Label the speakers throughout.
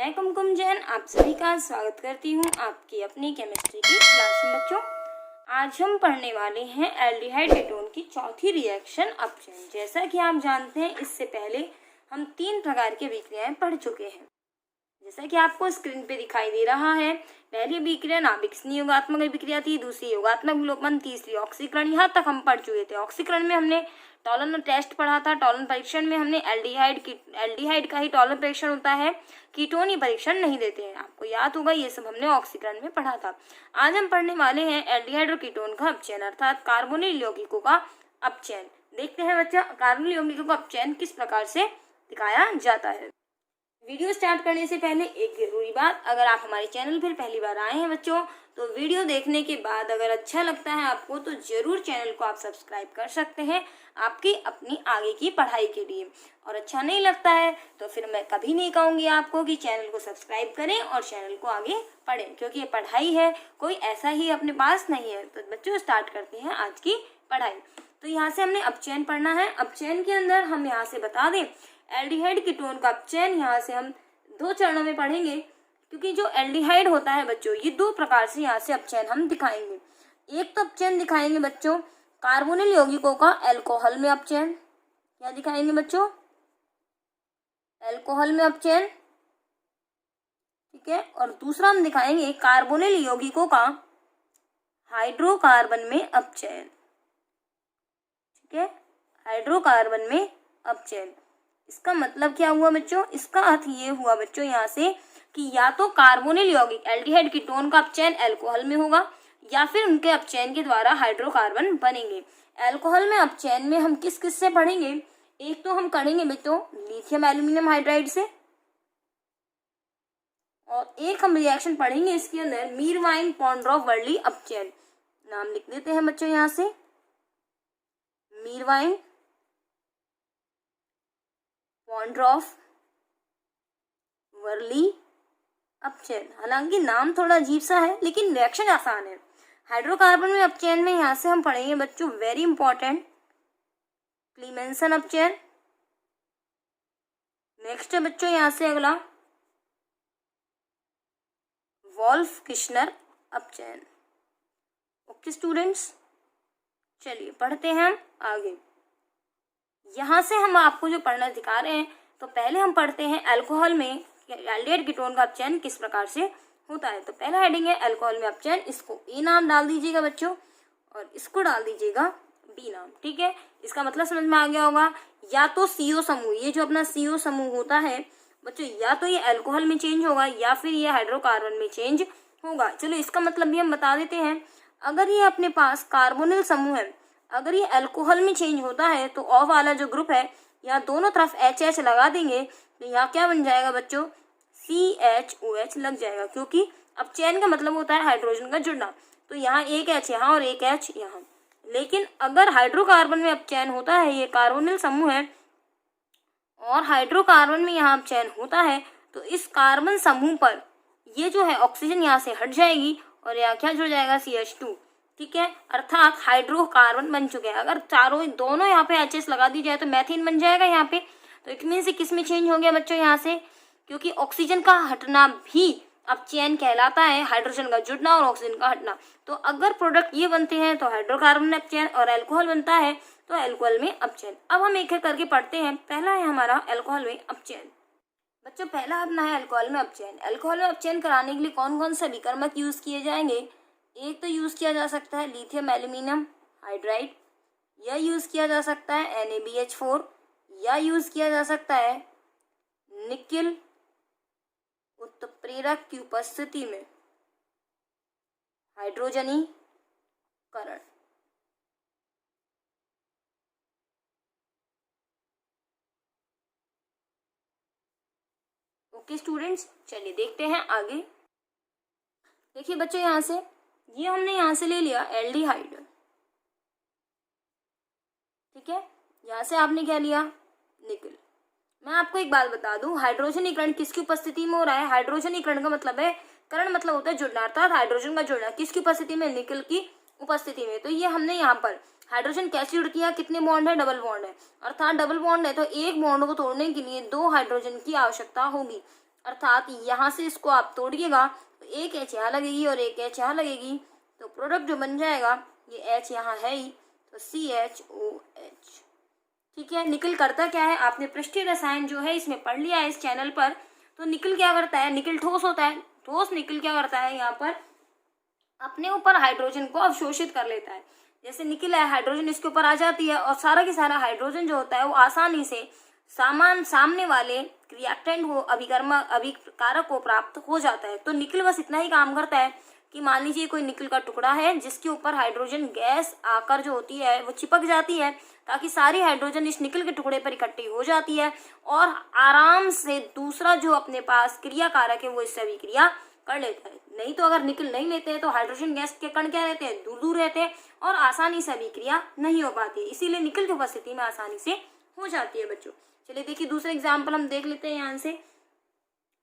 Speaker 1: मैं कुमकुम जैन आप सभी का स्वागत करती हूँ आपकी अपनी केमिस्ट्री की क्लास में। बच्चों, आज हम पढ़ने वाले हैं एल्डिहाइड कीटोन की चौथी रिएक्शन अपचयन। जैसा कि आप जानते हैं, इससे पहले हम 3 प्रकार की अभिक्रियाएं पढ़ चुके हैं। जैसा कि आपको स्क्रीन पे दिखाई दे रहा है, पहली अभिक्रिया नाभिक स्नेह योगात्मक अभिक्रिया थी, दूसरी योगात्मक विलोपन, तीसरी ऑक्सीकरण। यहाँ तक हम पढ़ चुके थे। ऑक्सीकरण में हमने टॉलन टेस्ट पढ़ा था। टॉलन परीक्षण में हमने एल्डिहाइड का ही टॉलन परीक्षण होता है, कीटोन ही परीक्षण नहीं देते हैं। आपको याद होगा, ये सब हमने ऑक्सीकरण में पढ़ा था। आज हम पढ़ने वाले हैं एल्डिहाइड और कीटोन का अपचयन, अर्थात कार्बोनिल यौगिकों का अपचयन। देखते हैं बच्चा, कार्बोनिल यौगिकों का अपचयन किस प्रकार से दिखाया जाता है। वीडियो स्टार्ट करने से पहले एक जरूरी बात, अगर आप हमारे चैनल पर पहली बार आए हैं बच्चों, तो वीडियो देखने के बाद अगर अच्छा लगता है आपको तो जरूर चैनल को आप सब्सक्राइब कर सकते हैं आपकी अपनी आगे की पढ़ाई के लिए। और अच्छा नहीं लगता है तो फिर मैं कभी नहीं कहूँगी आपको कि चैनल को सब्सक्राइब करें और चैनल को आगे पढ़ें, क्योंकि ये पढ़ाई है, कोई ऐसा ही अपने पास नहीं है। तो बच्चों, स्टार्ट करते हैं आज की पढ़ाई। तो यहाँ से हमने अपचयन पढ़ना है। अपचयन के अंदर हम यहाँ से बता दें, एल्डिहाइड कीटोन का अपचयन यहाँ से हम 2 चरणों में पढ़ेंगे, क्योंकि जो एल्डिहाइड होता है बच्चों, ये 2 प्रकार से यहाँ से अपचयन हम दिखाएंगे। एक तो अपचयन दिखाएंगे बच्चों कार्बोनिल यौगिकों का अल्कोहल में अपचयन। क्या दिखाएंगे बच्चों? अल्कोहल में अपचयन, ठीक है। और दूसरा हम दिखाएंगे कार्बोनिल यौगिकों का हाइड्रोकार्बन में अपचयन, ठीक है, हाइड्रोकार्बन में अपचयन। इसका मतलब क्या हुआ बच्चों? इसका अर्थ ये हुआ बच्चों यहाँ से कि या तो कार्बोनिल यौगिक एल्डिहाइड कीटोन का अपचयन अल्कोहल में होगा, या फिर उनके अपचयन के द्वारा हाइड्रोकार्बन बनेंगे। अल्कोहल में अपचयन में हम किस किस से पढ़ेंगे? एक तो हम करेंगे बच्चों लिथियम एल्यूमिनियम हाइड्राइड से, और एक हम रिएक्शन पढ़ेंगे इसके अंदर मीरवाइन पॉन्ड्रॉफ वर्ली अपचयन। नाम लिख देते हैं बच्चों यहाँ से, मीरवाइन पॉन्ड्रॉफ वर्ली अपचयन। हालांकि नाम थोड़ा अजीब सा है, लेकिन रिएक्शन आसान है। हाइड्रोकार्बन में अपचयन में यहाँ से हम पढ़ेंगे बच्चों वेरी इंपॉर्टेंट क्लीमेंसन अपचयन। नेक्स्ट है बच्चों यहाँ से अगला वोल्फ किश्नर अपचयन। ओके स्टूडेंट्स, चलिए पढ़ते हैं हम आगे। यहाँ से हम आपको जो पढ़ना दिखा रहे हैं, तो पहले हम पढ़ते हैं अल्कोहल में एल्डिहाइड कीटोन का अपचयन किस प्रकार से होता है। तो पहला हेडिंग है अल्कोहल में अपचयन। इसको ए नाम डाल दीजिएगा बच्चों, और इसको डाल दीजिएगा बी नाम, ठीक है। इसका मतलब समझ में आ गया होगा। या तो CO समूह, ये जो अपना CO समूह होता है बच्चों, या तो ये अल्कोहल में चेंज होगा या फिर ये हाइड्रोकार्बन में चेंज होगा। चलो इसका मतलब भी हम बता देते हैं। अगर ये अपने पास कार्बोनिल समूह है, अगर ये अल्कोहल में चेंज होता है, तो O वाला जो ग्रुप है, यहाँ दोनों तरफ HH लगा देंगे, तो यहाँ क्या बन जाएगा बच्चों? CHOH लग जाएगा, क्योंकि अपचयन का मतलब होता है हाइड्रोजन का जुड़ना। तो यहाँ एक H यहाँ और एक H यहाँ। लेकिन अगर हाइड्रोकार्बन में अपचयन होता है, ये कार्बोनिल समूह है और हाइड्रोकार्बन में यहाँ अपचयन होता है, तो इस कार्बन समूह पर ये जो है ऑक्सीजन यहाँ से हट जाएगी और यहाँ क्या जुड़ जाएगा? CH2, ठीक है। अर्थात हाइड्रोकार्बन बन चुके हैं। अगर दोनों यहाँ पे एचएस लगा दी जाए तो मैथेन बन जाएगा यहाँ पे। तो इट मीन से किस में चेंज हो गया बच्चों? यहाँ से, क्योंकि ऑक्सीजन का हटना भी अपचयन कहलाता है, हाइड्रोजन का जुड़ना और ऑक्सीजन का हटना। तो अगर प्रोडक्ट ये बनते हैं तो हाइड्रोकार्बन में अपचयन, और अल्कोहल बनता है तो अल्कोहल में अपचयन। अब हम एक एक करके पढ़ते हैं। पहला है हमारा अल्कोहल में अपचयन। बच्चों, पहला अपना है अल्कोहल में अपचयन। अल्कोहल में अपचयन कराने के लिए कौन कौन से विकर्मक यूज किए जाएंगे? एक तो यूज किया जा सकता है लिथियम एल्यूमिनियम हाइड्राइड, या यूज किया जा सकता है NaBH4, या यूज किया जा सकता है निकिल उत्प्रेरक की उपस्थिति में हाइड्रोजनीकरण। ओके स्टूडेंट्स, चलिए देखते हैं आगे। देखिए बच्चों, यहाँ से ये हमने यहाँ से ले लिया एल्डिहाइड, ठीक है। यहाँ से आपने क्या लिया? निकल। मैं आपको एक बात बता दूं, हाइड्रोजनीकरण किसकी उपस्थिति में हो रहा है? हाइड्रोजनीकरण का मतलब है, करण मतलब होता है जुड़ना, अर्थात हाइड्रोजन का जुड़ना। किसकी उपस्थिति में? निकल की उपस्थिति में। तो ये हमने यहाँ पर हाइड्रोजन कैसे जुड़ किया? कितने बॉन्ड है? डबल बॉन्ड है, अर्थात डबल बॉन्ड है तो एक बॉन्ड को तोड़ने के लिए 2 हाइड्रोजन की आवश्यकता होगी। अर्थात यहाँ से इसको आप तोड़िएगा तो एक एच यहाँ लगेगी और एक एच यहाँ लगेगी, तो प्रोडक्ट जो बन जाएगा ये एच यहाँ है ही, तो CHOH। ठीक है, निकल करता क्या है, आपने पृष्ठीय रसायन जो है इसमें पढ़ लिया है इस चैनल पर। तो निकल क्या करता है, निकल ठोस होता है, ठोस निकल क्या करता है, यहाँ पर अपने ऊपर हाइड्रोजन को अवशोषित कर लेता है। जैसे निकल है, हाइड्रोजन इसके ऊपर आ जाती है और सारा की सारा हाइड्रोजन जो होता है वो आसानी से सामने वाले रिएक्टेंट को अभिकारक को प्राप्त हो जाता है। तो निकल बस इतना ही काम करता है कि मान लीजिए कोई निकल का टुकड़ा है जिसके ऊपर हाइड्रोजन गैस आकर जो होती है वो चिपक जाती है, ताकि सारी हाइड्रोजन इस निकल के टुकड़े पर इकट्ठी हो जाती है और आराम से दूसरा जो अपने पास क्रिया कारक है वो इससे अभिक्रिया कर लेता है। नहीं तो अगर निकल नहीं लेते हैं तो हाइड्रोजन गैस के कण क्या रहते हैं, दूर दूर रहते हैं और आसानी से अभिक्रिया नहीं हो पाती है, इसीलिए निकल की उपस्थिति में आसानी से हो जाती है बच्चों। चलिए देखिए दूसरा एग्जाम्पल हम देख लेते हैं यहाँ से।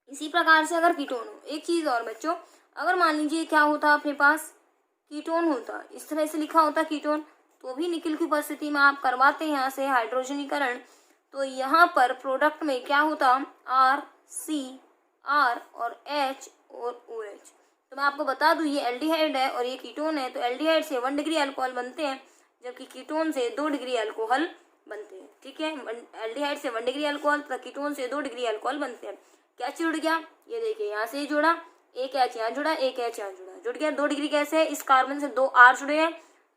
Speaker 1: इसी प्रकार से अगर कीटोन हो, एक चीज और बच्चों, अगर मान लीजिए क्या होता अपने पास कीटोन होता, इस तरह से लिखा होता कीटोन, तो भी निकल की उपस्थिति में आप करवाते हैं यहाँ से हाइड्रोजनीकरण, तो यहाँ पर प्रोडक्ट में क्या होता, R, C, R और H और OH। तो मैं आपको बता दूं ये एल्डिहाइड है और ये कीटोन है, तो एल्डिहाइड से 1 डिग्री अल्कोहल बनते हैं जबकि कीटोन से 2 डिग्री अल्कोहल बनते हैं। ठीक है, एल्डिहाइड से 1 डिग्री अल्कोहल तथा कीटोन से 2 डिग्री अल्कोहल बनते हैं। क्या जुड़ गया, ये देखिए यहाँ से जुड़ा, एक एच यहाँ जुड़ा, एक एच यहाँ जुड़ गया। 2 डिग्री कैसे है, इस कार्बन से 2 R जुड़े हैं,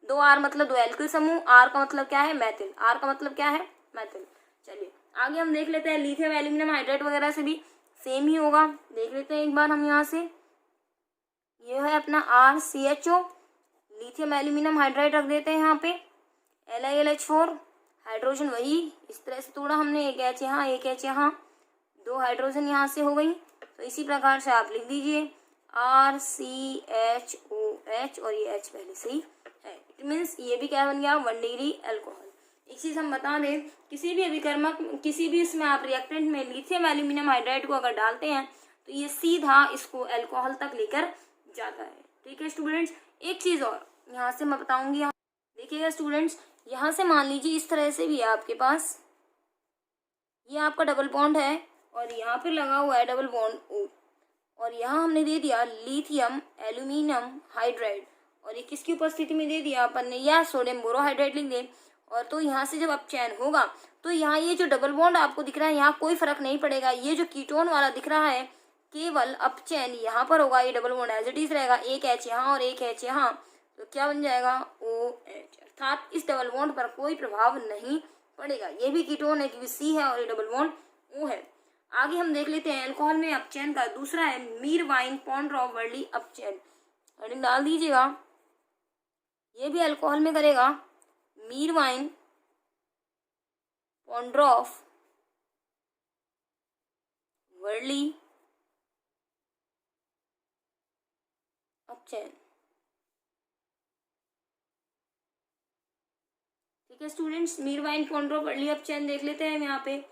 Speaker 1: 2 R मतलब 2 एल्किल समूह, R का मतलब क्या है, मैथिल, R का मतलब क्या है, मैथिल। चलिए आगे हम देख लेते हैं, लिथियम एल्यूमिनियम हाइड्राइड वगैरह से भी सेम ही होगा, देख लेते हैं एक बार हम यहाँ से। ये है अपना RCHO, लिथियम एल्यूमिनियम हाइड्राइड रख देते हैं यहाँ पे, LiLH4, हाइड्रोजन वही इस तरह से तोड़ा हमने, एक एच यहाँ, एक एच यहाँ, 2 हाइड्रोजन यहाँ से हो गई। तो इसी प्रकार से आप लिख दीजिए RCHOH और ये H पहले से ही है, इट मीन्स ये भी क्या बन गया, 1 डिग्री अल्कोहल। एक चीज हम बता दें, किसी भी अभिकर्मक, किसी भी इसमें आप रिएक्टेंट में लिथियम एल्यूमिनियम हाइड्राइड को अगर डालते हैं तो ये सीधा इसको अल्कोहल तक लेकर जाता है। ठीक है स्टूडेंट्स, एक चीज और यहाँ से मैं बताऊंगी, यहाँ देखिएगा स्टूडेंट्स, यहाँ से मान लीजिए इस तरह से भी आपके पास ये आपका डबल बॉन्ड है और यहाँ पे लगा हुआ है डबल बॉन्ड O, और यहाँ हमने दे दिया लिथियम एल्यूमिनियम हाइड्राइड और ये किसकी उपस्थिति में दे दिया अपन ने, या सोडियम बोरोहाइड्राइड लिख दे। और तो यहाँ से जब अपचयन होगा तो यहाँ ये जो डबल बॉन्ड आपको दिख रहा है यहाँ कोई फर्क नहीं पड़ेगा, ये जो कीटोन वाला दिख रहा है केवल अपचयन यहाँ पर होगा, ये double bond as it is रहेगा, एक एच यहाँ और एक एच यहाँ, तो क्या बन जाएगा OH, अर्थात इस डबल बॉन्ड पर कोई प्रभाव नहीं पड़ेगा। ये भी कीटोन है क्योंकि C है और ये डबल बॉन्ड O है। आगे हम देख लेते हैं अल्कोहल में अपचयन का दूसरा है मीरवाइन पॉन्ड्रॉफ वर्ली अपचयन, हेडिंग डाल दीजिएगा, ये भी अल्कोहल में करेगा, मीरवाइन पॉन्ड्रॉफ वर्ली अपचयन। ठीक है स्टूडेंट्स, मीरवाइन पॉन्ड्रॉफ वर्ली अपचयन देख लेते हैं यहाँ पे।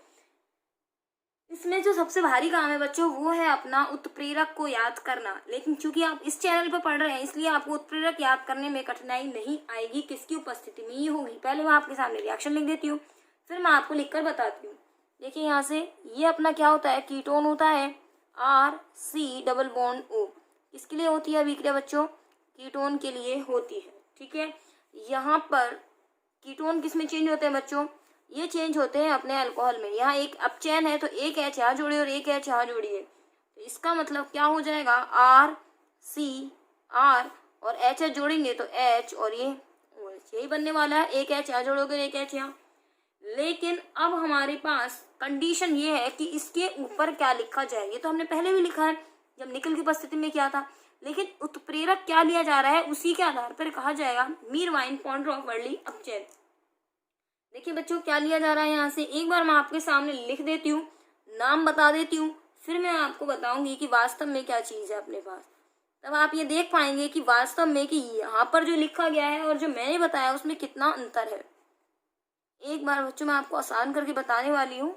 Speaker 1: इसमें जो सबसे भारी काम है बच्चों वो है अपना उत्प्रेरक को याद करना, लेकिन चूंकि आप इस चैनल पर पढ़ रहे हैं इसलिए आपको उत्प्रेरक याद करने में कठिनाई नहीं आएगी, किसकी उपस्थिति में ये होगी। पहले मैं आपके सामने रिएक्शन लिख देती हूँ, फिर मैं आपको लिखकर बताती हूँ। देखिए यहाँ से ये अपना क्या होता है, कीटोन होता है RC डबल बॉन्ड O, किसके लिए होती है अभिक्रिया बच्चों, कीटोन के लिए होती है। ठीक है, यहाँ पर कीटोन किस में चेंज होते हैं बच्चों, ये चेंज होते हैं अपने अल्कोहल में। यहाँ एक अपचयन है तो एक एच यहाँ जोड़िए और एक एच यहाँ जोड़िए, तो इसका मतलब क्या हो जाएगा, RCR और H जोड़ेंगे तो H और ये OH, यही बनने वाला है, एक एच यहाँ जोड़ोगे एक एच यहाँ। लेकिन अब हमारे पास कंडीशन ये है कि इसके ऊपर क्या लिखा जाए, ये तो हमने पहले भी लिखा है जब निकल की उपस्थिति में क्या था, लेकिन उत्प्रेरक क्या लिया जा रहा है उसी के आधार पर कहा जाएगा मीरवाइन पॉन्ड्रॉफ वर्ली अपचयन। देखिए बच्चों क्या लिया जा रहा है यहाँ से, एक बार मैं आपके सामने लिख देती हूँ, नाम बता देती हूँ, फिर मैं आपको बताऊंगी कि वास्तव में क्या चीज़ है अपने पास, तब आप ये देख पाएंगे कि वास्तव में कि यहाँ पर जो लिखा गया है और जो मैंने बताया उसमें कितना अंतर है। एक बार बच्चों मैं आपको आसान करके बताने वाली हूँ।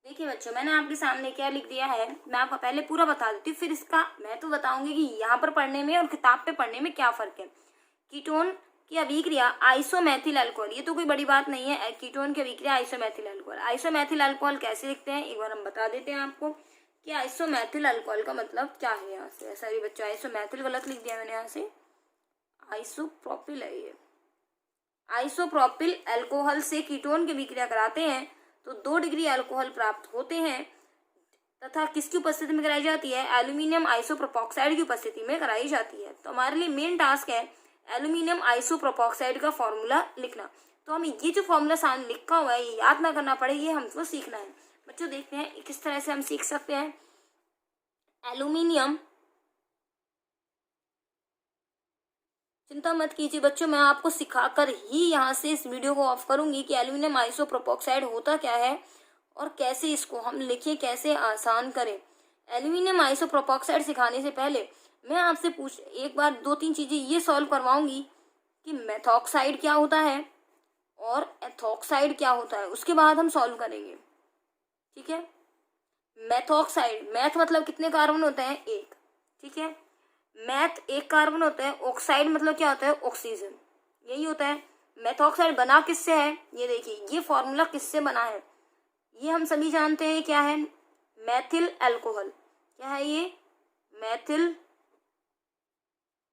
Speaker 1: देखिए बच्चों मैंने आपके सामने क्या लिख दिया है, मैं आपको पहले पूरा बता देती हूँ, फिर इसका मैं तो बताऊंगी कि यहाँ पर पढ़ने में और किताब पे पढ़ने में क्या फ़र्क है। कीटोन की अभिक्रिया आइसोमेथिल अल्कोहल, ये तो कोई बड़ी बात नहीं है, कीटोन की अभिक्रिया आइसोमेथिल अल्कोहल। आइसोमेथिल अल्कोहल कैसे लिखते हैं एक बार हम बता देते हैं आपको, कि आइसोमेथिल अल्कोहल का मतलब क्या है। यहाँ से सॉरी बच्चों, आइसोमेथिल गलत लिख दिया मैंने, यहाँ से आइसोप्रोपिल है ये। आइसोप्रोपिल अल्कोहल से कीटोन की विक्रिया कराते हैं तो 2 डिग्री अल्कोहल प्राप्त होते हैं तथा किसकी उपस्थिति में कराई जाती है, एल्यूमिनियम आइसोप्रोपॉक्साइड की उपस्थिति में कराई जाती है। तो हमारे लिए मेन टास्क है एल्यूमिनियम आइसोप्रोपॉक्साइड का फॉर्मूला लिखना। तो हमें ये जो फॉर्मूला सामने लिखा हुआ है ये याद ना करना पड़े, ये हमको सीखना है। बच्चों देखते हैं किस तरह से हम सीख सकते हैं। एल्यूमिनियम, चिंता मत कीजिए बच्चों, मैं आपको सिखाकर ही यहाँ से इस वीडियो को ऑफ करूंगी कि एल्यूमिनियम आइसोप्रोपॉक्साइड होता क्या है और कैसे इसको हम लिखें, कैसे आसान करें। एल्यूमिनियम आइसोप्रोपॉक्साइड सिखाने से पहले मैं आपसे एक बार 2-3 चीजें ये सॉल्व करवाऊंगी कि मेथॉक्साइड क्या होता है और एथॉक्साइड क्या होता है, उसके बाद हम सॉल्व करेंगे। ठीक है, मेथॉक्साइड, मैथ मतलब कितने कार्बन होते हैं, 1। ठीक है, मैथ 1 कार्बन होता है। ऑक्साइड मतलब क्या होता है, ऑक्सीजन, यही होता है। मेथॉक्साइड बना किससे है, ये देखिए, ये फॉर्मूला किससे बना है, ये हम सभी जानते हैं क्या है, मैथिल अल्कोहल। क्या है ये, मैथिल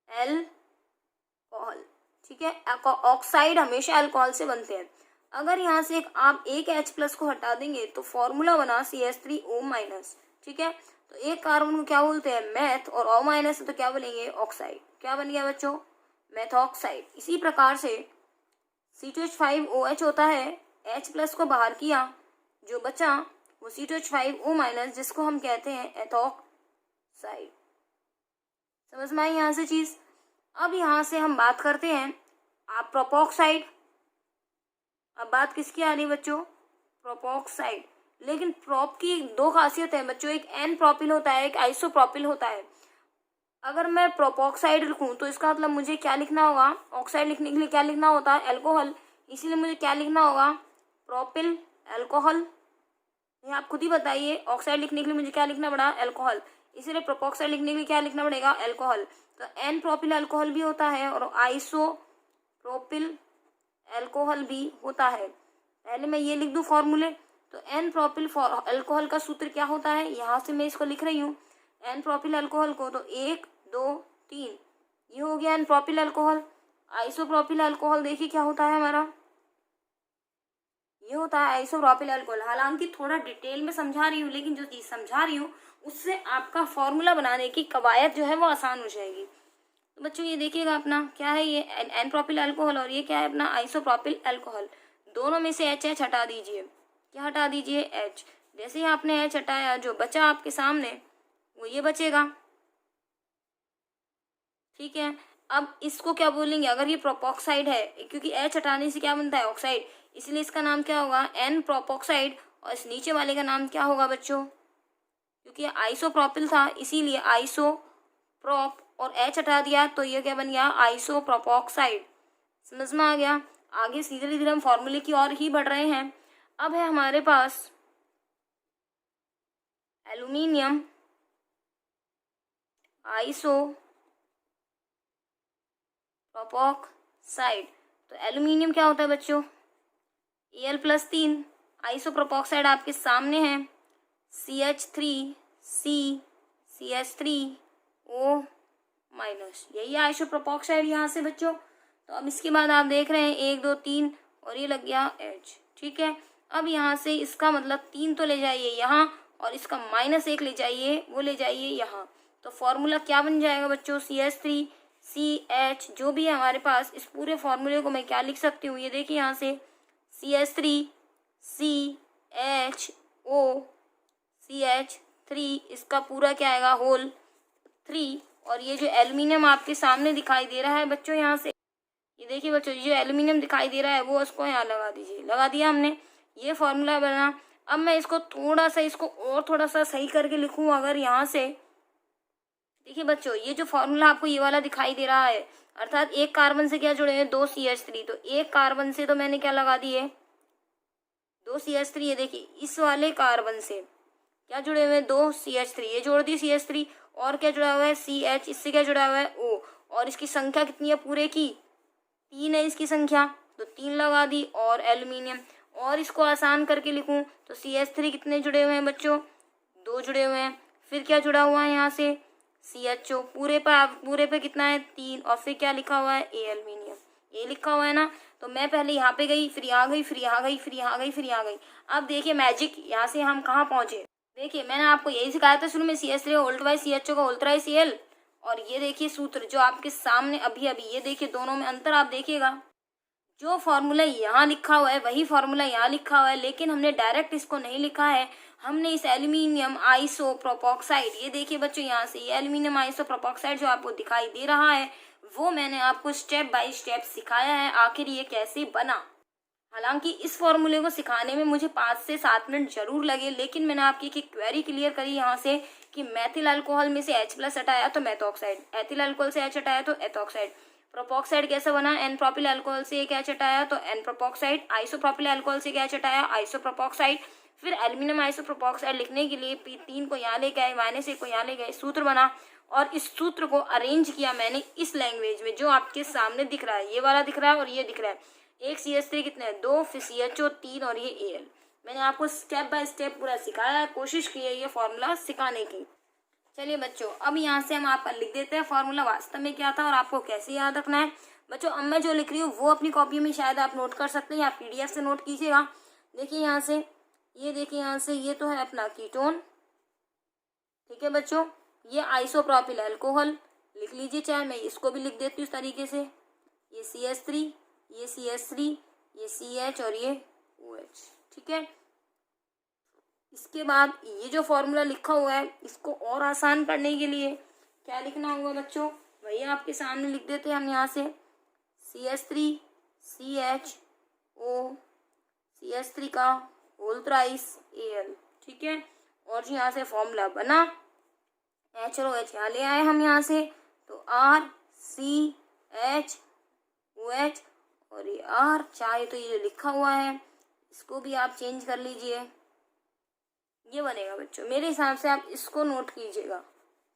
Speaker 1: अल्कोहल। ठीक है, ऑक्साइड हमेशा अल्कोहल से बनते हैं। अगर यहाँ से आप एक H+ को हटा देंगे तो फॉर्मूला बना CH3O-। ठीक है, तो एक कार्बन को क्या बोलते हैं, मैथ, और O- तो क्या बनेंगे, ऑक्साइड। क्या बन गया बच्चों, मेथॉक्साइड। इसी प्रकार से C2H5OH होता है, H+ को बाहर किया, जो बचा वो C2H5O-, जिसको हम कहते हैं एथॉक्साइड। समझ में आई यहाँ से चीज। अब यहाँ से हम बात करते हैं आप प्रोपॉक्साइड। अब बात किसकी आ रही बच्चों, प्रोपॉक्साइड। लेकिन प्रोप की 2 खासियत है बच्चों, एक एन प्रोपिल होता है, एक आइसोप्रोपिल होता है। अगर मैं प्रोपॉक्साइड लिखूं तो इसका मतलब मुझे क्या लिखना होगा, ऑक्साइड लिखने के लिए क्या लिखना होता है, एल्कोहल, इसीलिए मुझे क्या लिखना होगा, प्रोपिल अल्कोहल। ये आप खुद ही बताइए, ऑक्साइड लिखने के लिए मुझे क्या लिखना पड़ा, एल्कोहल, इसीलिए प्रोपॉक्साइड लिखने के लिए क्या लिखना पड़ेगा, एल्कोहल। तो एन प्रोपिल अल्कोहल भी होता है और आइसोप्रोपिल अल्कोहल भी होता है। पहले मैं ये लिख दूं फॉर्मूले, तो एन प्रोपिल अल्कोहल का सूत्र क्या होता है, यहाँ से मैं इसको लिख रही हूँ एन प्रोपिल अल्कोहल को, तो 1 2 3, ये हो गया n propyl alcohol. Isopropyl alcohol देखिए क्या होता है हमारा, ये होता है आइसोप्रोपिल अल्कोहल। हालांकि थोड़ा डिटेल में समझा रही हूँ, लेकिन जो चीज समझा रही हूँ उससे आपका फॉर्मूला बनाने की कवायद जो है वो आसान हो जाएगी। तो बच्चों ये देखिएगा अपना क्या है, ये एन प्रोपिल अल्कोहल और ये क्या है अपना आइसोप्रोपिल अल्कोहल। दोनों में से H हटा दीजिए, क्या हटा दीजिए, H। जैसे ही आपने H हटाया, जो बचा आपके सामने वो ये बचेगा। ठीक है, अब इसको क्या बोलेंगे, अगर ये प्रोपॉक्साइड है, क्योंकि H हटाने से क्या बनता है, ऑक्साइड, इसलिए इसका नाम क्या होगा, एन प्रोपॉक्साइड। और इस नीचे वाले का नाम क्या होगा बच्चों, क्योंकि आइसोप्रोपिल था इसीलिए आइसोप्रोप, और H हटा दिया तो ये क्या बन गया, आइसोप्रोपॉक्साइड। समझ में आ गया। आगे धीरे धीरे हम फॉर्मूले की ओर ही बढ़ रहे हैं। अब है हमारे पास एल्यूमिनियम आइसोप्रोपॉक्साइड। तो एल्यूमिनियम क्या होता है बच्चों, Al+3, आइसोप्रोपॉक्साइड आपके सामने है, CH3C CH3O-, यही आइसोप्रोपॉक्साइड यहाँ से बच्चों। तो अब इसके बाद आप देख रहे हैं 1 2 3 और ये लग गया H। ठीक है, अब यहाँ से इसका मतलब 3 तो ले जाइए यहाँ, और इसका -1 ले जाइए, वो ले जाइए यहाँ। तो फॉर्मूला क्या बन जाएगा बच्चों, CH3CH, जो भी है हमारे पास। इस पूरे फॉर्मूले को मैं क्या लिख सकती हूँ, ये देखिए यहाँ से CH3CHO CH3, इसका पूरा क्या आएगा, होल 3। और ये जो एल्यूमिनियम आपके सामने दिखाई दे रहा है बच्चों, यहाँ से ये देखिए बच्चों, जो एल्यूमिनियम दिखाई दे रहा है वो उसको यहाँ लगा दीजिए, लगा दिया हमने, ये फॉर्मूला बना। अब मैं इसको थोड़ा सा, इसको और थोड़ा सा सही करके लिखूँ, अगर यहाँ से देखिए बच्चों, ये जो फॉर्मूला आपको ये वाला दिखाई दे रहा है, अर्थात एक कार्बन से क्या जुड़े हैं, 2 CH3, तो एक कार्बन से तो मैंने क्या लगा दिए, 2 CH3। ये देखिए इस वाले कार्बन से क्या जुड़े हुए हैं, 2 CH3, ये जोड़ दी CH3, और क्या जुड़ा हुआ है, CH, इससे क्या जुड़ा हुआ है, O, और इसकी संख्या कितनी है पूरे की, 3 है इसकी संख्या, तो 3 लगा दी, और एल्यूमिनियम। और इसको आसान करके लिखूं तो CH3 कितने जुड़े हुए हैं बच्चों, 2 जुड़े हुए हैं, फिर क्या जुड़ा हुआ है यहाँ से, CHO, पूरे पे कितना है 3, और फिर क्या लिखा हुआ है A एल्यूमिनियम, ये लिखा हुआ है ना। तो मैं पहले यहाँ पे गई, फिर यहाँ गई, फिर यहाँ गई, फिर यहाँ गई, फिर यहाँ गई। अब देखिए मैजिक, यहाँ से हम कहाँ पहुँचे। देखिए मैंने आपको यही सिखाया था शुरू में, CH3 होल्ड बाई CHO का होल्ड थ्राइस Cl। और ये देखिए सूत्र जो आपके सामने अभी अभी, ये देखिए दोनों में अंतर आप देखिएगा, जो फॉर्मूला यहाँ लिखा हुआ है वही फॉर्मूला यहाँ लिखा हुआ है, लेकिन हमने डायरेक्ट इसको नहीं लिखा है, हमने इस एल्यूमिनियम आइसोप्रोपॉक्साइड, ये देखिए बच्चों यहाँ से ये एल्यूमिनियम आइसोप्रोपॉक्साइड जो आपको दिखाई दे रहा है, वो मैंने आपको स्टेप बाय स्टेप सिखाया है आखिर ये कैसे बना। हालांकि इस फॉर्मूले को सिखाने में मुझे 5 से 7 मिनट जरूर लगे, लेकिन मैंने आपकी एक क्वेरी क्लियर करी यहाँ से कि मैथिल अल्कोहल में से H+ हटाया तो मेथॉक्साइड, एथिल अल्कोहल से H हटाया तो एथॉक्साइड, प्रोपॉक्साइड कैसे बना, N प्रोपिल अल्कोहल से एक H हटाया तो N प्रोपॉक्साइड, आइसोप्रोपिल अल्कोहल से एक H हटाया आइसोप्रोपॉक्साइड। फिर एल्यूमिनियम आइसोप्रोपॉक्साइड लिखने के लिए P3 को यहाँ ले गए, -1 को यहाँ ले गए, सूत्र बना, और इस सूत्र को अरेंज किया मैंने इस लैंग्वेज में जो आपके सामने दिख रहा है, ये वाला दिख रहा है और ये दिख रहा है। एक CH3 कितने हैं 2, फिर CHO 3 और ये Al। मैंने आपको स्टेप बाय स्टेप पूरा सिखाया है, कोशिश की है ये फॉर्मूला सिखाने की। चलिए बच्चों, अब यहाँ से हम आपका लिख देते हैं फॉर्मूला वास्तव में क्या था और आपको कैसे याद रखना है। बच्चों अब मैं जो लिख रही हूँ वो अपनी कॉपी में शायद आप नोट कर सकते हैं या PDF से नोट कीजिएगा। देखिए यहाँ से, ये देखिए यहाँ से, ये तो है अपना कीटोन, ठीक है बच्चों। ये आइसोप्रोपिल अल्कोहल लिख लीजिए, चाहे मैं इसको भी लिख देती हूँ इस तरीके से, ये CH3, ये CH3, ये CH और ये OH, ठीक है। इसके बाद ये जो फॉर्मूला लिखा हुआ है इसको और आसान करने के लिए क्या लिखना होगा बच्चों, वही आपके सामने लिख देते हैं हम यहाँ से, CH3 CHO, CH3 का होल थ्राइस Al, ठीक है। और यहाँ से फॉर्मूला बना, H और OH यहाँ ले आए हम यहाँ से, तो RCHOH और ये R, चाहे तो ये जो लिखा हुआ है इसको भी आप चेंज कर लीजिए, ये बनेगा बच्चों। मेरे हिसाब से आप इसको नोट कीजिएगा,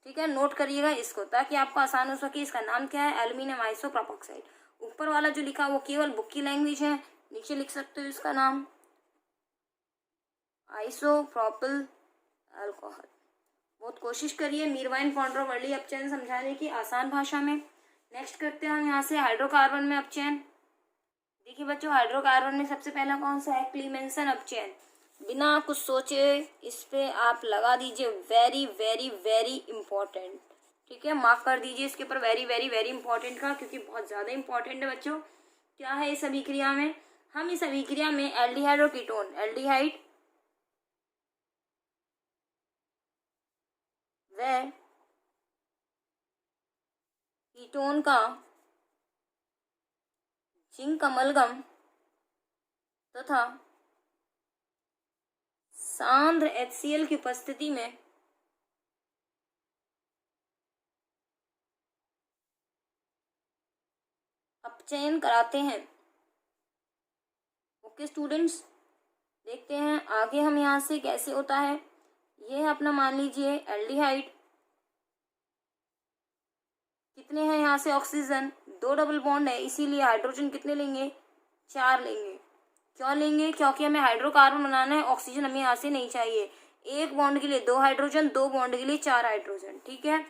Speaker 1: ठीक है, नोट करिएगा इसको ताकि आपको आसान हो सके। इसका नाम क्या है, एल्यूमिनियम आइसोप्रोपॉक्साइड। ऊपर वाला जो लिखा वो केवल बुक की लैंग्वेज है, नीचे लिख सकते हो इसका नाम आइसोप्रोपिल अल्कोहल। बहुत कोशिश करिए मीरवाइन फॉन्ड्रोवर्ली अपचयन समझाने की आसान भाषा में। नेक्स्ट करते हैं हम यहाँ से हाइड्रोकार्बन में अपचयन। देखिए बच्चों, हाइड्रोकार्बन में सबसे पहला कौन सा है, क्लीमेंसन अपचयन। बिना कुछ सोचे इस पे आप लगा दीजिए वेरी वेरी वेरी इंपॉर्टेंट, ठीक है, मार्क कर दीजिए इसके ऊपर वेरी वेरी वेरी इंपॉर्टेंट का, क्योंकि बहुत ज़्यादा इंपॉर्टेंट है बच्चों। क्या है इस अभिक्रिया में, हम इस अभिक्रिया में एल्डिहाइड और कीटोन, एल्डिहाइड व कीटोन का जिंक अमलगम तथा सांद्र HCl की उपस्थिति में अपचयन कराते हैं। ओके स्टूडेंट्स, देखते हैं आगे हम यहाँ से कैसे होता है। ये है अपना, मान लीजिए एल्डिहाइड, कितने हैं यहाँ से ऑक्सीजन, 2 डबल बॉन्ड है, इसीलिए हाइड्रोजन कितने लेंगे, 4 लेंगे। क्यों लेंगे, क्योंकि हमें हाइड्रोकार्बन बनाना है, ऑक्सीजन हमें यहाँ से नहीं चाहिए। 1 बॉन्ड के लिए 2 हाइड्रोजन, 2 बॉन्ड के लिए 4 हाइड्रोजन, ठीक है।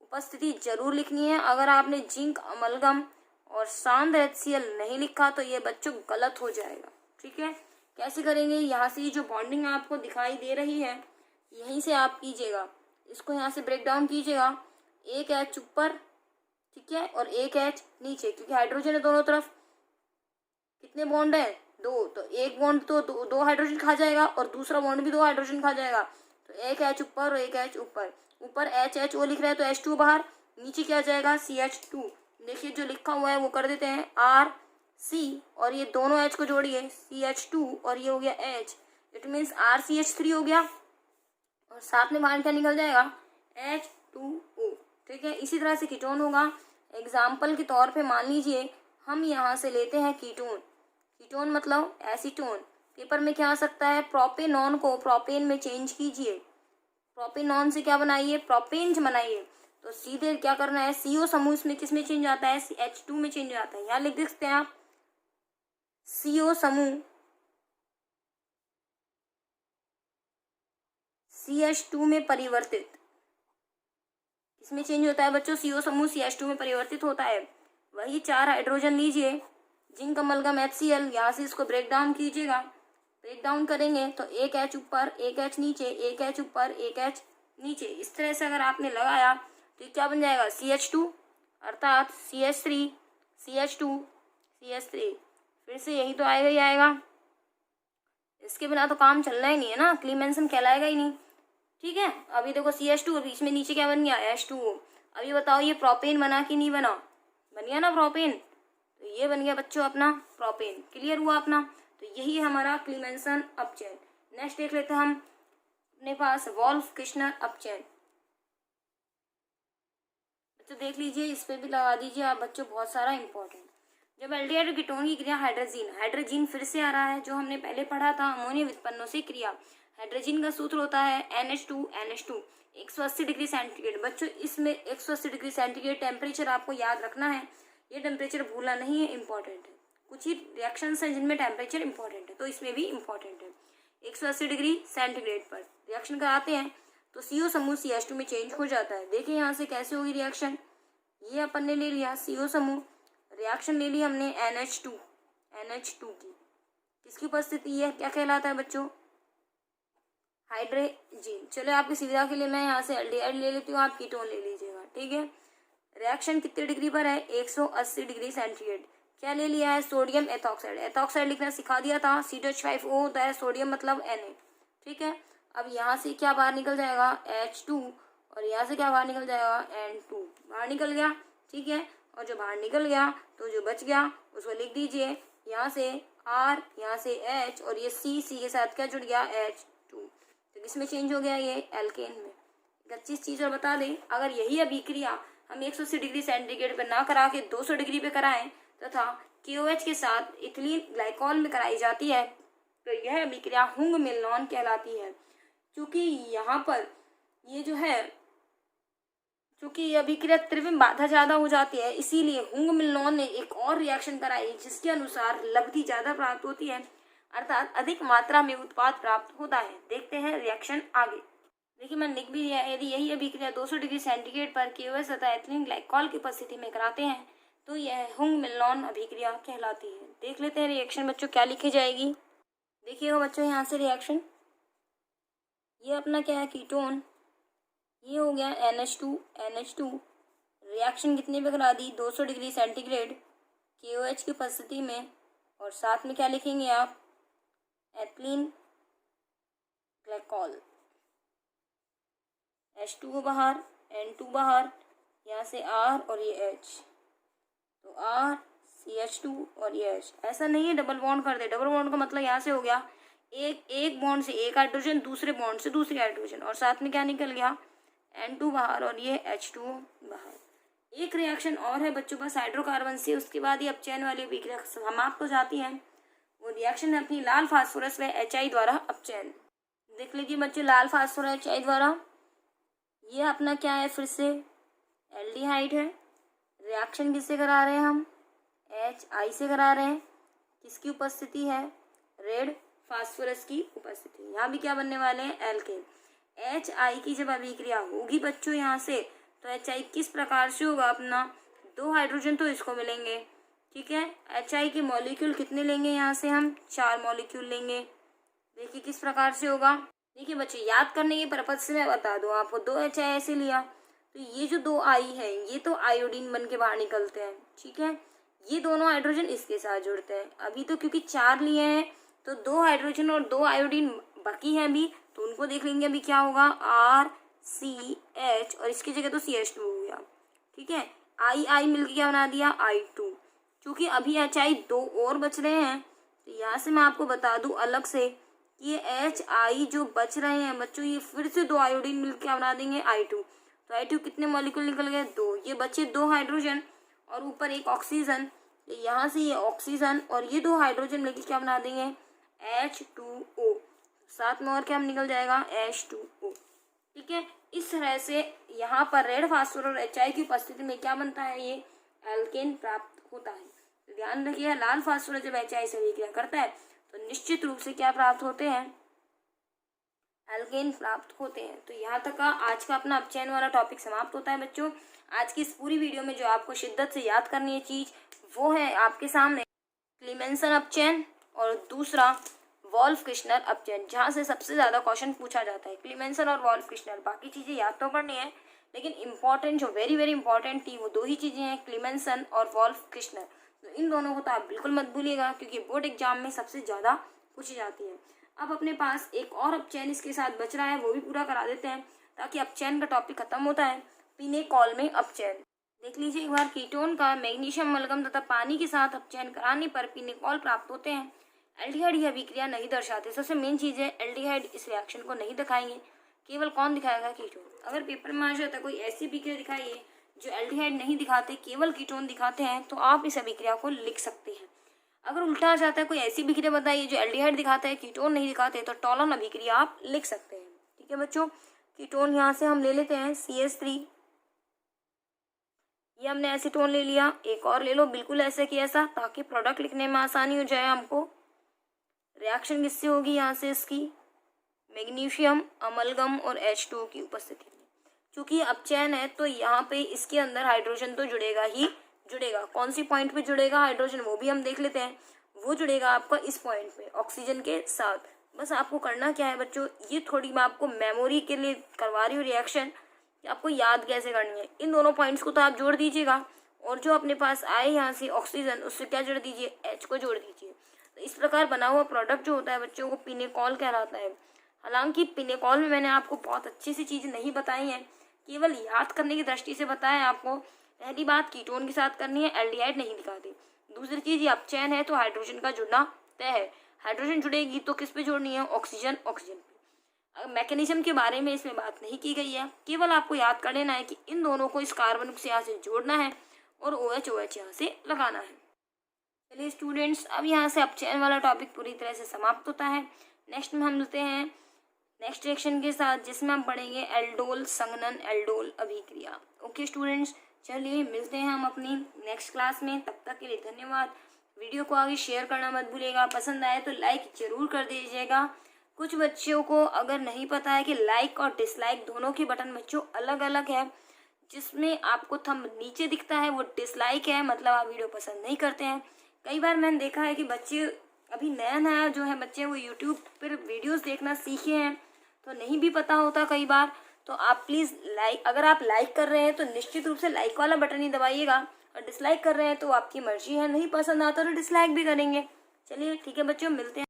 Speaker 1: उपस्थिति जरूर लिखनी है। अगर आपने जिंक अमलगम और सांद्र HCl नहीं लिखा तो ये बच्चों गलत हो जाएगा, ठीक है। कैसे करेंगे, यहाँ से जो बॉन्डिंग आपको दिखाई दे रही है यहीं से आप कीजिएगा, इसको यहाँ से ब्रेक डाउन कीजिएगा। 1 H ऊपर, ठीक है, और 1 H नीचे, क्योंकि हाइड्रोजन है दोनों तरफ। कितने बॉन्ड है, 2, तो 1 बॉन्ड तो 2 हाइड्रोजन खा जाएगा और दूसरा बॉन्ड भी 2 हाइड्रोजन खा जाएगा। तो 1 H ऊपर और 1 H ऊपर, ऊपर HHO लिख रहा है तो H2 बाहर, नीचे क्या जाएगा CH2। देखिए जो लिखा हुआ है वो कर देते हैं RC, और ये दोनों H को जोड़िए CH2 और ये हो गया H, इट मीन्स RCH3 हो गया, और साथ में बाहर क्या निकल जाएगा H2O, ठीक है। इसी तरह से कीटोन होगा। एग्जाम्पल के तौर पे मान लीजिए हम यहाँ से लेते हैं कीटोन, कीटोन मतलब एसीटोन। पेपर में क्या आ सकता है, प्रोपेनॉन को प्रोपेन में चेंज कीजिए, प्रोपेनॉन से क्या बनाइए, प्रोपेन बनाइए। तो सीधे क्या करना है, CO समूह इसमें किस में चेंज आता है, H2 में चेंज आता है। यहाँ लिख सकते हैं आप CO समूह CH2 में परिवर्तित, इसमें चेंज होता है बच्चों, CO समूह CH2 में परिवर्तित होता है। वही 4 हाइड्रोजन लीजिए, जिंक अमलगम HCl, यहाँ से इसको ब्रेक डाउन कीजिएगा। ब्रेक डाउन करेंगे तो एक H ऊपर, एक H नीचे, एक H ऊपर, एक H नीचे, इस तरह से अगर आपने लगाया तो क्या बन जाएगा, CH2 अर्थात CH3 CH2 CH3। फिर से यही तो आएगा ही आएगा, इसके बिना तो काम चलना ही नहीं है ना, क्लीमेंसन कहलाएगा ही नहीं। ठीक है, अभी देखो CH2 और बीच में नीचे क्या बन गया, H2O। अभी बताओ ये प्रोपेन बना कि नहीं बना, बन गया ना प्रोपेन, तो ये बन गया बच्चों अपना प्रोपेन। क्लियर हुआ अपना, तो यही है हमारा क्लीमेंसन अपचयन। नेक्स्ट देख लेते हैं हम अपने पास वोल्फ किश्नर अपचयन। बच्चों देख लीजिए, इस पे भी लगा दीजिए आप बच्चों, बहुत सारा इंपॉर्टेंट। जब एल्डिहाइड और कीटोन की क्रिया हाइड्रोजीन फिर से आ रहा है, जो हमने पहले पढ़ा था अमोनिया व्युत्पन्नों से क्रिया। हाइड्रोजीन का सूत्र होता है NH2 180 डिग्री सेंटीग्रेड। बच्चों इसमें 180 डिग्री सेंटीग्रेड टेम्परेचर आपको याद रखना है, ये टेम्परेचर भूलना नहीं है, इंपॉर्टेंट है। कुछ ही रिएक्शंस हैं जिनमें टेम्परेचर इंपॉर्टेंट है, तो इसमें भी इंपॉर्टेंट है। 180 डिग्री सेंटीग्रेड पर रिएक्शन कराते हैं तो CO समूह CH2 में चेंज हो जाता है। देखिए यहाँ से कैसे होगी रिएक्शन, ये अपन ने ले लिया CO समूह, रिएक्शन ले ली हमने NH2 की, किसकी उपस्थिति है, क्या कहलाता है बच्चों, हाइड्रोजीन। चलो आपकी सुविधा के लिए मैं यहाँ से एल्डिहाइड ले लेती हूँ, आप कीटोन ले लीजिएगा। ठीक है, रिएक्शन कितने डिग्री पर है, 180 डिग्री सेंटीग्रेड। क्या ले लिया है, सोडियम एथॉक्साइड। एथॉक्साइड लिखना सिखा दिया था, C2H5O होता है, सोडियम मतलब Na। ठीक है, अब यहाँ से क्या बाहर निकल जाएगा, H2, और यहाँ से क्या बाहर निकल जाएगा, N2 बाहर निकल गया। ठीक है, और जो बाहर निकल गया तो जो बच गया उसको लिख दीजिए, यहाँ से R, यहाँ से H, और ये C के साथ क्या जुड़ गया, H2। तो किसमें चेंज हो गया, ये एल्केन में। एक अच्छी चीज़ और बता दें, अगर यही अभिक्रिया हम 180 डिग्री सेंटीग्रेड पर ना करा के 200 डिग्री पे कराएं तथा KOH के साथ इथिलीन ग्लाइकॉल में कराई जाती है तो यह अभिक्रिया हुंग मिलनॉन कहलाती है। क्योंकि यहाँ पर ये जो है, क्योंकि ये अभिक्रिया त्रिविम में बाधा ज़्यादा हो जाती है, इसीलिए हुंग मिलनॉन ने एक और रिएक्शन कराई जिसके अनुसार लब्धि ज़्यादा प्राप्त होती है, अर्थात अधिक मात्रा में उत्पाद प्राप्त होता है। देखते हैं रिएक्शन आगे। देखिए मैं लिख भी दिया, यदि यही अभिक्रिया 200 डिग्री सेंटीग्रेड पर KOH तथा एथिलीन ग्लाइकॉल की उपस्थिति में कराते हैं तो यह हुंग मिलनॉन अभिक्रिया कहलाती है। देख लेते हैं रिएक्शन बच्चों क्या लिखी जाएगी। देखिएगा बच्चों यहाँ से रिएक्शन, ये अपना क्या है, कीटोन, ये हो गया NH2 रिएक्शन कितने पे करा दी, 200 डिग्री सेंटीग्रेड KOH की उपस्थिति में, और साथ में क्या लिखेंगे आप, एथिलीन ग्लाइकॉल। H2O बाहर, N2 बाहर, यहाँ से R और ये H, तो R CH2 और ये H। ऐसा नहीं है डबल बॉन्ड कर दे, डबल बॉन्ड का मतलब यहाँ से हो गया एक बॉन्ड से एक हाइड्रोजन, दूसरे बॉन्ड से दूसरी हाइड्रोजन, और साथ में क्या निकल गया, N2 बाहर और ये H2O बाहर। एक रिएक्शन और है बच्चों बस हाइड्रोकार्बन से, उसके बाद ये अपचयन वाली अभिक्रिया समाप्त हो जाती है। वो रिएक्शन है अपनी लाल फास्फोरस व HI द्वारा अपचयन। देख लीजिए बच्चों, लाल फास्फोरस HI द्वारा, ये अपना क्या है, फिर से एल्डिहाइड है। रिएक्शन किससे करा रहे हैं हम, HI से करा रहे हैं। किसकी उपस्थिति है, रेड फास्फोरस की उपस्थिति। यहाँ भी क्या बनने वाले हैं, एल्केन। HI की जब अभिक्रिया होगी बच्चों यहाँ से, तो HI किस प्रकार से होगा, अपना 2 हाइड्रोजन तो इसको मिलेंगे। ठीक है, HI के मॉलिक्यूल कितने लेंगे, यहाँ से हम 4 मॉलिक्यूल लेंगे। देखिए किस प्रकार से होगा। देखिए बच्चे याद करने के पर्पज से मैं बता दूं आपको, 2 HI ऐसे लिया तो ये जो 2 I है ये तो आयोडीन बन के बाहर निकलते हैं। ठीक है, ये दोनों हाइड्रोजन इसके साथ जुड़ते हैं। अभी तो क्योंकि 4 लिए हैं तो 2 हाइड्रोजन और 2 आयोडीन बाकी हैं अभी, तो उनको देख लेंगे अभी क्या होगा, RCH, और इसकी जगह तो CH2 हो गया। ठीक है, I मिलकर क्या बना दिया, I2। क्योंकि अभी HI 2 और बच रहे हैं तो यहाँ से मैं आपको बता दूं अलग से, ये HI जो बच रहे हैं बच्चों, ये फिर से 2 आयोडीन मिलकर क्या बना देंगे, I2। तो I2 कितने मॉलिक्यूल निकल गए, 2। ये बचे 2 हाइड्रोजन और ऊपर एक ऑक्सीजन, तो यहाँ से ये ऑक्सीजन और ये 2 हाइड्रोजन मिलकर क्या बना देंगे, H2O। साथ में और क्या निकल जाएगा, H2O। ठीक है, इस तरह से यहाँ पर रेड फास्फोरस और HI की उपस्थिति में क्या बनता है, ये एल्केन प्राप्त होता है। तो ध्यान रखिए, लाल फास्फोरस जब HI से अभिक्रिया करता है तो निश्चित रूप से क्या प्राप्त होते हैं, एल्केन प्राप्त होते हैं। तो यहाँ तक का आज का अपना अपचयन वाला टॉपिक समाप्त होता है बच्चों। आज की इस पूरी वीडियो में जो आपको शिद्दत से याद करनी है चीज़ वो है आपके सामने क्लीमेंसन अपचयन और दूसरा वोल्फ किश्नर अपचयन, जहाँ से सबसे ज़्यादा क्वेश्चन पूछा जाता है क्लीमेंसन और वोल्फ किश्नर। बाकी चीज़ें याद तो करनी है, लेकिन इंपॉर्टेंट जो वेरी वेरी इंपॉर्टेंट थी वो 2 ही चीज़ें हैं, क्लीमेंसन और वोल्फ किश्नर। तो इन दोनों को तो आप बिल्कुल मत भूलिएगा, क्योंकि बोर्ड एग्जाम में सबसे ज़्यादा पूछी जाती है। अब अपने पास एक और अपचयन इसके साथ बच रहा है, वो भी पूरा करा देते हैं ताकि अपचयन का टॉपिक खत्म होता है। पिनेकॉल में अपचयन देख लीजिए एक बार। कीटोन का मैग्नीशियम अमलगम तथा पानी के साथ अपचयन कराने पर पिनेकॉल प्राप्त होते हैं। एल्डिहाइड यह अभिक्रिया नहीं दर्शाते। सबसे मेन चीज़ है एल्डिहाइड इस रिएक्शन को नहीं दिखाएंगे, केवल कौन दिखाएगा? कीटोन। अगर पेपर में आ जाता है कोई ऐसी अभिक्रिया दिखाइए जो एल्डिहाइड नहीं दिखाते, केवल कीटोन दिखाते हैं, तो आप इस अभिक्रिया को लिख सकते हैं। अगर उल्टा आ जाता है कोई ऐसी अभिक्रिया बताइए जो एल्डिहाइड दिखाता है कीटोन नहीं दिखाते, तो टॉलन अभिक्रिया आप लिख सकते हैं। ठीक है बच्चों, कीटोन यहाँ से हम ले लेते हैं CH3, ये हमने एसीटोन ले लिया। एक और ले लो बिल्कुल ऐसे कि ऐसा, ताकि प्रोडक्ट लिखने में आसानी हो जाए हमको। रिएक्शन किससे होगी? यहाँ से इसकी मैग्नीशियम अमलगम और H2 की उपस्थिति में। क्योंकि अपचयन है तो यहाँ पे इसके अंदर हाइड्रोजन तो जुड़ेगा ही जुड़ेगा। कौन सी पॉइंट पे जुड़ेगा हाइड्रोजन वो भी हम देख लेते हैं। वो जुड़ेगा आपका इस पॉइंट पे ऑक्सीजन के साथ। बस आपको करना क्या है बच्चों, ये थोड़ी मैं आपको मेमोरी के लिए करवा रही हूँ रिएक्शन, आपको याद कैसे करनी है। इन दोनों पॉइंट्स को तो आप जोड़ दीजिएगा, और जो अपने पास आए यहाँ से ऑक्सीजन, उससे क्या जोड़ दीजिए? H को जोड़ दीजिए। तो इस प्रकार बना हुआ प्रोडक्ट जो होता है बच्चों को पिनेकॉल कहलाता है। हालांकि पिनेकॉल में मैंने आपको बहुत अच्छी सी चीज़ नहीं बताई हैं, केवल याद करने की दृष्टि से बताया आपको। पहली बात कीटोन के साथ करनी है, एल्डिहाइड नहीं दिखाते। दूसरी चीज़ ये अपचयन है तो हाइड्रोजन का जुड़ना तय है। हाइड्रोजन जुड़ेगी तो किस पे जोड़नी है? ऑक्सीजन पे। मैकेनिज्म के बारे में इसमें बात नहीं की गई है, केवल आपको याद कर लेना है कि इन दोनों को इस कार्बन से यहाँ से जोड़ना है और OH यहाँ से लगाना है। चलिए स्टूडेंट्स, अब यहाँ से अपचयन वाला टॉपिक पूरी तरह से समाप्त होता है। नेक्स्ट में हम मिलते हैं नेक्स्ट रिएक्शन के साथ, जिसमें हम पढ़ेंगे एल्डोल संघनन एल्डोल अभिक्रिया। ओके स्टूडेंट्स, चलिए मिलते हैं हम अपनी नेक्स्ट क्लास में। तब तक के लिए धन्यवाद। वीडियो को आगे शेयर करना मत भूलिएगा। पसंद आए तो लाइक जरूर कर दीजिएगा। कुछ बच्चों को अगर नहीं पता है कि लाइक और डिसलाइक दोनों के बटन बच्चों अलग अलग है, जिसमें आपको थंब नीचे दिखता है वो डिसलाइक है, मतलब आप वीडियो पसंद नहीं करते हैं। कई बार मैंने देखा है कि बच्चे अभी नया नया जो है बच्चे वो यूट्यूब पर वीडियोस देखना सीखे हैं, तो नहीं भी पता होता कई बार। तो आप प्लीज़ लाइक, अगर आप लाइक कर रहे हैं तो निश्चित रूप से लाइक वाला बटन ही दबाइएगा, और डिसलाइक कर रहे हैं तो आपकी मर्जी है, नहीं पसंद आता तो डिसलाइक भी करेंगे। चलिए ठीक है बच्चों, मिलते हैं।